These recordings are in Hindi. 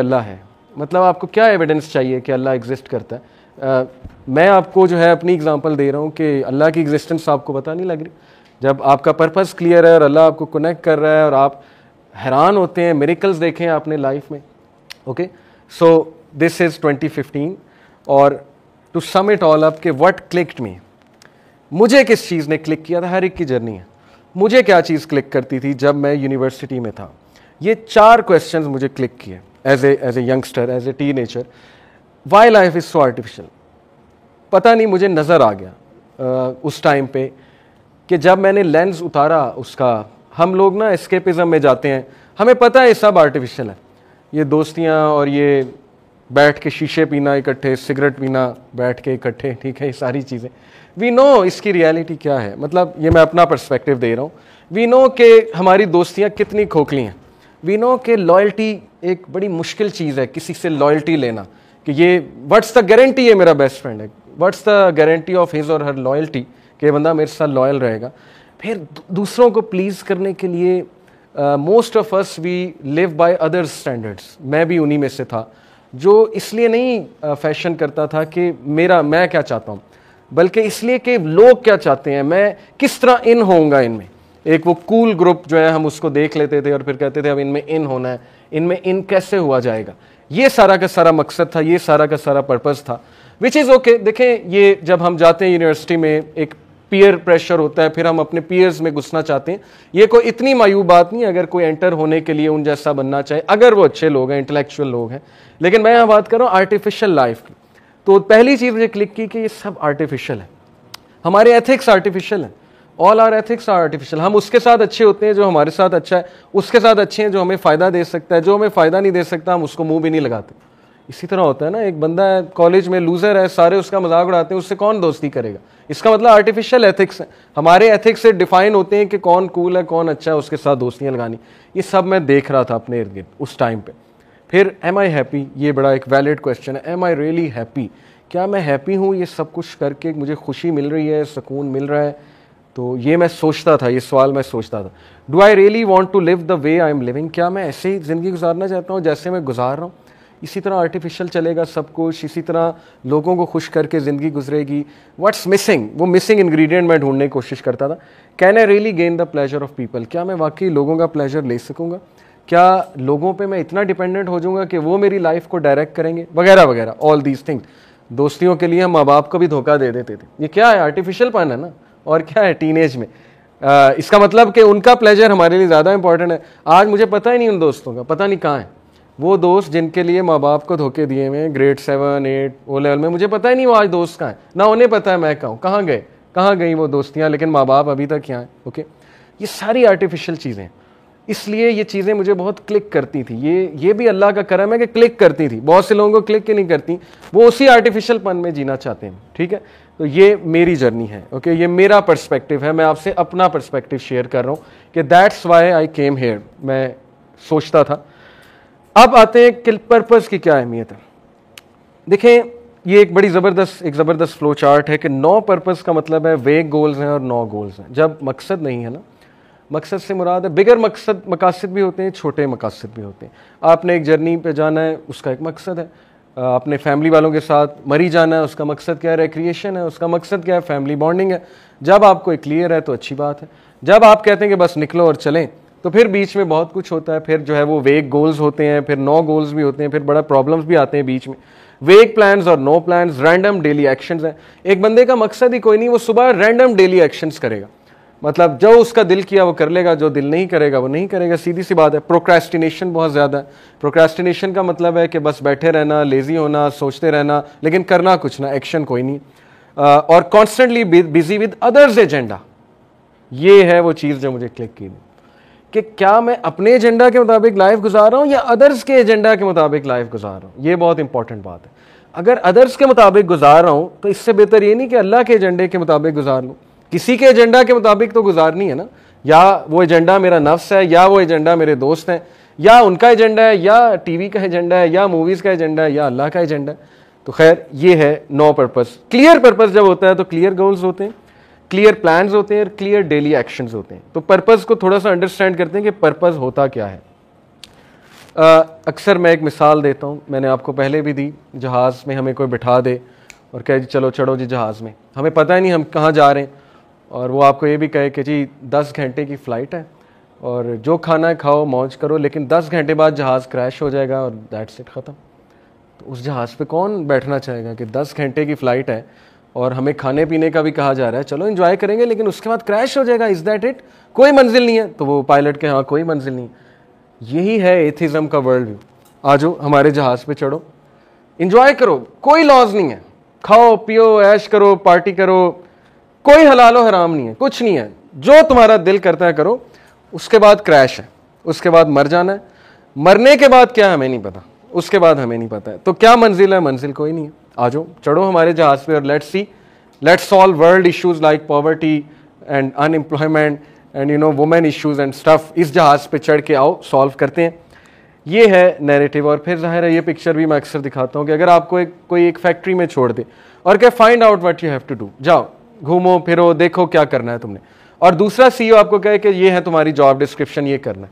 अल्लाह है, मतलब आपको क्या एविडेंस चाहिए कि अल्लाह एग्जिस्ट करता है? मैं आपको जो है अपनी एग्जांपल दे रहा हूँ कि अल्लाह की एग्जिस्टेंस आपको पता नहीं लग रही। जब आपका पर्पस क्लियर है और अल्लाह आपको कनेक्ट कर रहा है और आप हैरान होते हैं, मिरेकल्स देखें आपने लाइफ में। ओके, सो दिस इज़ 2015 और to sum it all up के व्हाट क्लिक्ड मी, मुझे किस चीज़ ने क्लिक किया था? हर एक की जर्नी है। मुझे क्या चीज़ क्लिक करती थी जब मैं यूनिवर्सिटी में था? ये 4 क्वेश्चंस मुझे क्लिक किए as a youngster, as a teenager. Why life is so artificial? पता नहीं, मुझे नज़र आ गया उस टाइम पे कि जब मैंने लेंस उतारा उसका। हम लोग ना एस्केपिज्म में जाते हैं, हमें पता है ये सब आर्टिफिशियल है, ये दोस्तियाँ और ये बैठ के शीशे पीना इकट्ठे, सिगरेट पीना बैठ के इकट्ठे, ठीक है, ये सारी चीज़ें वी नो इसकी रियलिटी क्या है। मतलब ये मैं अपना पर्सपेक्टिव दे रहा हूँ। वी नो कि हमारी दोस्तियाँ कितनी खोखली हैं। वी नो कि लॉयल्टी एक बड़ी मुश्किल चीज़ है, किसी से लॉयल्टी लेना कि ये व्हाट्स द गारंटी, ये मेरा बेस्ट फ्रेंड है, what's the guarantee of his और हर लॉयल्टी कि बंदा मेरे साथ लॉयल रहेगा। फिर दूसरों को प्लीज़ करने के लिए most of us we live by others standards. मैं भी उन्हीं में से था जो इसलिए नहीं फैशन करता था कि मैं क्या चाहता हूँ, बल्कि इसलिए कि लोग क्या चाहते हैं, मैं किस तरह इन होऊंगा इनमें। एक वो कूल ग्रुप जो है हम उसको देख लेते थे और फिर कहते थे अब इनमें इन होना है, इनमें इन कैसे हुआ जाएगा। ये सारा का सारा मकसद था, ये सारा का सारा पर्पस था, विच इज़ ओके। देखें, ये जब हम जाते हैं यूनिवर्सिटी में एक पीयर प्रेशर होता है, फिर हम अपने पीयर्स में घुसना चाहते हैं। ये कोई इतनी मायूब बात नहीं अगर कोई एंटर होने के लिए उन जैसा बनना चाहे, अगर वो अच्छे लोग हैं, इंटेलेक्चुअल लोग हैं। लेकिन मैं यहाँ बात कर रहा हूँ आर्टिफिशियल लाइफ की। तो पहली चीज़ मुझे क्लिक की कि ये सब आर्टिफिशियल है, हमारे एथिक्स आर्टिफिशियल हैं, all are ethics are artificial. हम उसके साथ अच्छे होते हैं जो हमारे साथ अच्छा है, उसके साथ अच्छे हैं जो हमें फ़ायदा दे सकता है, जो हमें फ़ायदा नहीं दे सकता हम उसको मुंह भी नहीं लगाते। इसी तरह होता है ना, एक बंदा है कॉलेज में लूजर है, सारे उसका मजाक उड़ाते हैं, उससे कौन दोस्ती करेगा? इसका मतलब आर्टिफिशियल एथिक्स है। हमारे एथिक्स से डिफाइन होते हैं कि कौन कूल है, कौन अच्छा है, उसके साथ दोस्तियाँ लगानी। ये सब मैं देख रहा था अपने इर्द गिर्द उस टाइम पे। फिर एम आई हैप्पी, ये बड़ा एक वैलिड क्वेश्चन है, एम आई रियली हैप्पी? क्या मैं हैप्पी हूँ ये सब कुछ करके? मुझे खुशी मिल रही है, सुकून मिल रहा है? तो ये मैं सोचता था, ये सवाल मैं सोचता था। Do I really want to live the way I am living? क्या मैं ऐसे ही ज़िंदगी गुजारना चाहता हूँ जैसे मैं गुजार रहा हूँ? इसी तरह आर्टिफिशियल चलेगा सब कुछ, इसी तरह लोगों को खुश करके ज़िंदगी गुजरेगी? What's missing? वो मिसिंग इंग्रेडिएंट मैं ढूंढने की कोशिश करता था। Can I really gain the pleasure of people? क्या मैं वाकई लोगों का प्लेजर ले सकूँगा? क्या लोगों पे मैं इतना डिपेंडेंट हो जाऊँगा कि वो मेरी लाइफ को डायरेक्ट करेंगे? वगैरह वगैरह, ऑल दीज थिंग्स। दोस्तियों के लिए हम माँ बाप को भी धोखा दे देते थे। ये क्या है? आर्टिफिशियल पन है ना। और क्या है टीनेज में? इसका मतलब कि उनका प्लेजर हमारे लिए ज़्यादा इंपॉर्टेंट है। आज मुझे पता ही नहीं उन दोस्तों का, पता नहीं कहाँ है वो दोस्त जिनके लिए माँ बाप को धोखे दिए हुए, ग्रेड 7, 8 ओ लेवल में। मुझे पता ही नहीं वो आज दोस्त कहाँ है, ना उन्हें पता है मैं कहाँ गए, कहाँ गई वो दोस्तियाँ, लेकिन माँ बाप अभी तक यहाँ हैं। ओके, ये सारी आर्टिफिशियल चीज़ें, इसलिए ये चीज़ें मुझे बहुत क्लिक करती थी। ये भी अल्लाह का करम है कि क्लिक करती थी। बहुत से लोगों को क्लिक ही नहीं करती, वो उसी आर्टिफिशियल पन में जीना चाहते हैं। ठीक है, तो ये मेरी जर्नी है। ओके, ये मेरा पर्सपेक्टिव है, मैं आपसे अपना पर्सपेक्टिव शेयर कर रहा हूँ कि that's why I came here. मैं सोचता था। अब आते हैं कि पर्पस की क्या अहमियत है। देखें, ये एक बड़ी ज़बरदस्त फ्लो चार्ट है कि 9 पर्पस का मतलब है वेग गोल्स हैं और 9 गोल्स हैं। जब मकसद नहीं है ना, मकसद से मुराद है बिगर मकासद भी होते हैं, छोटे मकासद भी होते हैं। आपने एक जर्नी पे जाना है, उसका एक मकसद है। अपने फैमिली वालों के साथ मरी जाना है, उसका मकसद क्या है? रिक्रिएशन है। उसका मकसद क्या है? फैमिली बॉन्डिंग है। जब आपको एक क्लियर है तो अच्छी बात है। जब आप कहते हैं कि बस निकलो और चलें, तो फिर बीच में बहुत कुछ होता है। फिर जो है वो वेग गोल्स होते हैं, फिर 9 गोल्स भी होते हैं, फिर बड़ा प्रॉब्लम्स भी आते हैं बीच में। वेग प्लान्स और no plans, random daily actions हैं। एक बंदे का मकसद ही कोई नहीं, वो सुबह रैंडम डेली एक्शंस करेगा। मतलब जो उसका दिल किया वो कर लेगा, जो दिल नहीं करेगा वो नहीं करेगा, सीधी सी बात है। प्रोक्रेस्टिनेशन बहुत ज़्यादा है। प्रोक्रेस्टिनेशन का मतलब है कि बस बैठे रहना, लेजी होना, सोचते रहना, लेकिन करना कुछ ना, एक्शन कोई नहीं। और constantly busy with others agenda, ये है वो चीज़ जो मुझे क्लिक की कि क्या मैं अपने एजेंडा के मुताबिक लाइफ गुजार रहा हूँ या अदर्स के एजेंडा के मुताबिक लाइफ गुजार रहा हूँ। ये बहुत इंपॉर्टेंट बात है। अगर अदर्स के मुताबिक गुजार रहा हूँ तो इससे बेहतर ये नहीं कि अल्लाह के एजेंडे के मुताबिक गुजार लूँ। किसी के एजेंडा के मुताबिक तो गुजारनी है ना, या वो एजेंडा मेरा नफ्स है, या वो एजेंडा मेरे दोस्त हैं, या उनका एजेंडा है, या टीवी का एजेंडा है, या मूवीज़ का एजेंडा है, या अल्लाह का एजेंडा है। तो खैर ये है 9 पर्पस। क्लियर पर्पस जब होता है तो क्लियर गोल्स होते हैं, क्लियर प्लान्स होते हैं और क्लियर डेली एक्शंस होते हैं। तो पर्पस को थोड़ा सा अंडरस्टैंड करते हैं कि पर्पस होता क्या है। अक्सर मैं एक मिसाल देता हूँ, मैंने आपको पहले भी दी। जहाज़ में हमें कोई बिठा दे और कहे जी चलो चढ़ो जी जहाज़ में, हमें पता ही नहीं हम कहाँ जा रहे हैं, और वो आपको ये भी कहे कि जी 10 घंटे की फ़्लाइट है और जो खाना है खाओ मौज करो, लेकिन 10 घंटे बाद जहाज़ क्रैश हो जाएगा और दैट्स इट, ख़त्म। तो उस जहाज़ पे कौन बैठना चाहेगा कि 10 घंटे की फ़्लाइट है और हमें खाने पीने का भी कहा जा रहा है, चलो एंजॉय करेंगे, लेकिन उसके बाद क्रैश हो जाएगा, इज़ दैट इट? कोई मंजिल नहीं है। तो वो पायलट के हाँ कोई मंजिल नहीं है। यही है एथिज्म का वर्ल्ड व्यू। आ जाओ हमारे जहाज़ पे चढ़ो, एंजॉय करो, कोई लॉज नहीं है, खाओ पियो ऐश करो पार्टी करो, कोई हलाल और हराम नहीं है, कुछ नहीं है, जो तुम्हारा दिल करता है करो। उसके बाद क्रैश है, उसके बाद मर जाना है, मरने के बाद क्या हमें नहीं पता, उसके बाद हमें नहीं पता है। तो क्या मंजिल है? मंजिल कोई नहीं है। आ जाओ चढ़ो हमारे जहाज़ पे और let's solve world issues like poverty and unemployment and women issues and stuff. इस जहाज़ पे चढ़ के आओ, सॉल्व करते हैं। ये है नैरेटिव। और फिर जाहिर है ये पिक्चर भी मैं अक्सर दिखाता हूँ कि अगर आपको कोई एक फैक्ट्री में छोड़ दे और क्या find out what you have to do, जाओ घूमो फिरो देखो क्या करना है तुमने, और दूसरा सीईओ आपको कहे कि ये है तुम्हारी जॉब डिस्क्रिप्शन, ये करना है,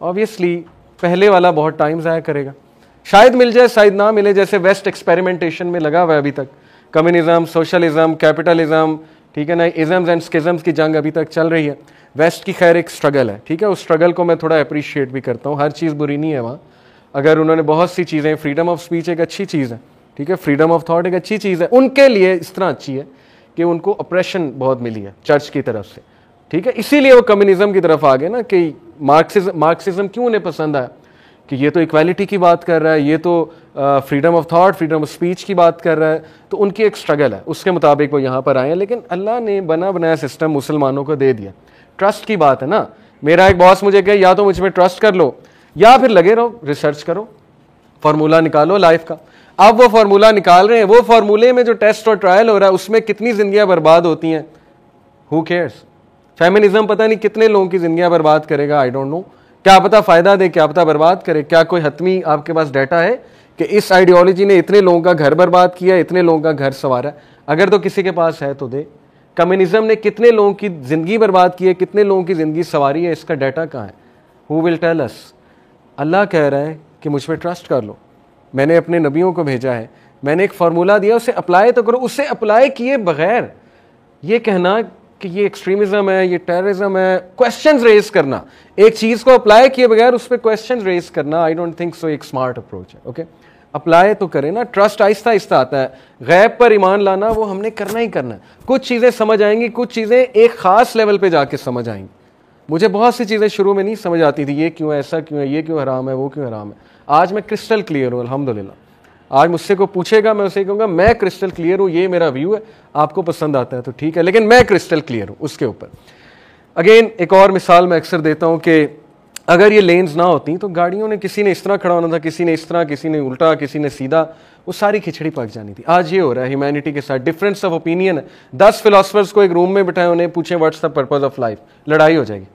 ऑब्वियसली पहले वाला बहुत टाइम ज़ाया करेगा। शायद मिल जाए शायद ना मिले, जैसे वेस्ट एक्सपेरिमेंटेशन में लगा हुआ है अभी तक। कम्युनिज्म, सोशलिज्म, कैपिटलिज्म, ठीक है ना, इज़म्स एंड स्किज़म्स की जंग अभी तक चल रही है। वेस्ट की खैर एक स्ट्रगल है, ठीक है, उस स्ट्रगल को मैं थोड़ा अप्रिशिएट भी करता हूँ। हर चीज़ बुरी नहीं है वहाँ, अगर उन्होंने बहुत सी चीज़ें, फ्रीडम ऑफ स्पीच एक अच्छी चीज़ है, ठीक है, फ्रीडम ऑफ थॉट एक अच्छी चीज़ है, उनके लिए इस तरह अच्छी है कि उनको ऑपरेशन बहुत मिली है चर्च की तरफ से, ठीक है, इसीलिए वो कम्युनिज्म की तरफ आ गए ना। कि मार्क्सिज्म क्यों उन्हें पसंद आया कि ये तो इक्वालिटी की बात कर रहा है, ये तो freedom of thought, freedom of speech की बात कर रहा है। तो उनकी एक स्ट्रगल है, उसके मुताबिक वो यहाँ पर आए हैं। लेकिन अल्लाह ने बना बनाया सिस्टम मुसलमानों को दे दिया। ट्रस्ट की बात है ना। मेरा एक बॉस मुझे कहे या तो मुझ पर ट्रस्ट कर लो या फिर लगे रहो रिसर्च करो, फार्मूला निकालो लाइफ का। अब वो फार्मूला निकाल रहे हैं, वो फार्मूले में जो टेस्ट और ट्रायल हो रहा है उसमें कितनी जिंदगियां बर्बाद होती हैं, हु केयर्स। फेमिनिज्म पता नहीं कितने लोगों की जिंदगियां बर्बाद करेगा, आई डोंट नो। क्या पता फायदा दे, क्या पता बर्बाद करे। क्या कोई हतमी आपके पास डाटा है कि इस आइडियोलॉजी ने इतने लोगों का घर बर्बाद किया, इतने लोगों का घर संवारा? अगर तो किसी के पास है तो दे। कम्युनिज्म ने कितने लोगों की जिंदगी बर्बाद की है, कितने लोगों की जिंदगी संवारी है, इसका डाटा कहाँ है? Who will tell us? Allah कह रहा है कि मुझ पर ट्रस्ट कर लो, मैंने अपने नबियों को भेजा है, मैंने एक फार्मूला दिया, उसे अप्लाई तो करो। उसे अप्लाई किए बगैर ये कहना कि ये एक्सट्रीमिज्म है, ये टेररिज्म है, क्वेश्चंस रेज करना, एक चीज को अप्लाई किए बगैर उस पर क्वेश्चंस रेज करना, आई डोंट थिंक सो एक स्मार्ट अप्रोच है। ओके, अप्लाई तो करें ना। ट्रस्ट आहिस्ता आहिस्ता आता है, गैब पर ईमान लाना वो हमने करना ही करना है। कुछ चीजें समझ आएंगी, कुछ चीजें एक खास लेवल पे जाके समझ आएंगी। मुझे बहुत सी चीजें शुरू में नहीं समझ आती थी, ये क्यों ऐसा क्यों है, ये क्यों हराम है, वो क्यों हराम है। आज मैं क्रिस्टल क्लियर हूँ अल्हम्दुलिल्लाह। आज मुझसे को पूछेगा मैं उसे कहूँगा मैं क्रिस्टल क्लियर हूँ, ये मेरा व्यू है, आपको पसंद आता है तो ठीक है, लेकिन मैं क्रिस्टल क्लियर हूँ उसके ऊपर। अगेन एक और मिसाल मैं अक्सर देता हूँ कि अगर ये लेन्स ना होती तो गाड़ियों ने, किसी ने इस तरह खड़ा होना था, किसी ने इस तरह, किसी ने उल्टा, किसी ने सीधा, वो सारी खिचड़ी पक जानी थी। आज ये हो रहा है ह्यूमैनिटी के साथ, डिफरेंस ऑफ ओपिनियन है। 10 फिलोसफर्स को एक रूम में बिठाए, उन्हें पूछें what's the purpose of life, लड़ाई हो जाएगी।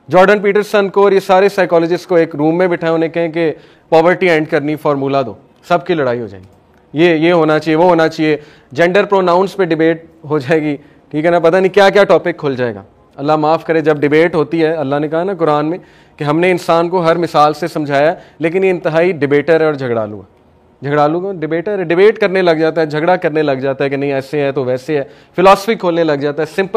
जॉर्डन पीटरसन को और ये सारे साइकोलॉजिस्ट को एक रूम में बिठाए, उन्हें कहें कि पॉवर्टी एंड करनी, फार्मूला दो, सबकी लड़ाई हो जाएगी। ये होना चाहिए, वो होना चाहिए, जेंडर प्रोनाउंस पे डिबेट हो जाएगी, ठीक है ना, पता नहीं क्या क्या टॉपिक खुल जाएगा। अल्लाह माफ़ करे, जब डिबेट होती है, अल्लाह ने कहा ना कुरान में कि हमने इंसान को हर मिसाल से समझाया, लेकिन ये इंतहाई डिबेटर है और झगड़ालू है। झगड़ालू को डिबेटर है, डिबेट करने लग जाता है, झगड़ा करने लग जाता है कि नहीं ऐसे है तो वैसे है, फिलॉसफी खोलने लग जाता है। सिंपल